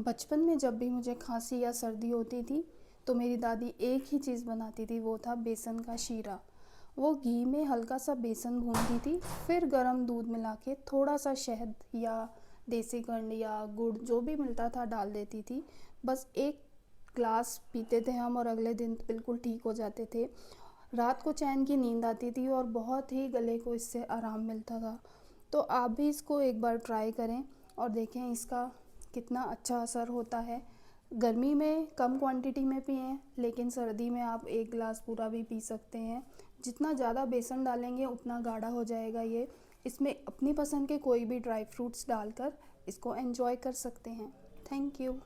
बचपन में जब भी मुझे खांसी या सर्दी होती थी तो मेरी दादी एक ही चीज़ बनाती थी, वो था बेसन का शीरा। वो घी में हल्का सा बेसन भूनती थी, फिर गरम दूध मिला के थोड़ा सा शहद या देसी खंड या गुड़ जो भी मिलता था डाल देती थी। बस एक ग्लास पीते थे हम और अगले दिन बिल्कुल ठीक हो जाते थे। रात को चैन की नींद आती थी और बहुत ही गले को इससे आराम मिलता था। तो आप भी इसको एक बार ट्राई करें और देखें इसका कितना अच्छा असर होता है। गर्मी में कम क्वांटिटी में पिएं, लेकिन सर्दी में आप एक गिलास पूरा भी पी सकते हैं। जितना ज़्यादा बेसन डालेंगे उतना गाढ़ा हो जाएगा ये। इसमें अपनी पसंद के कोई भी ड्राई फ्रूट्स डालकर इसको एंजॉय कर सकते हैं। Thank you.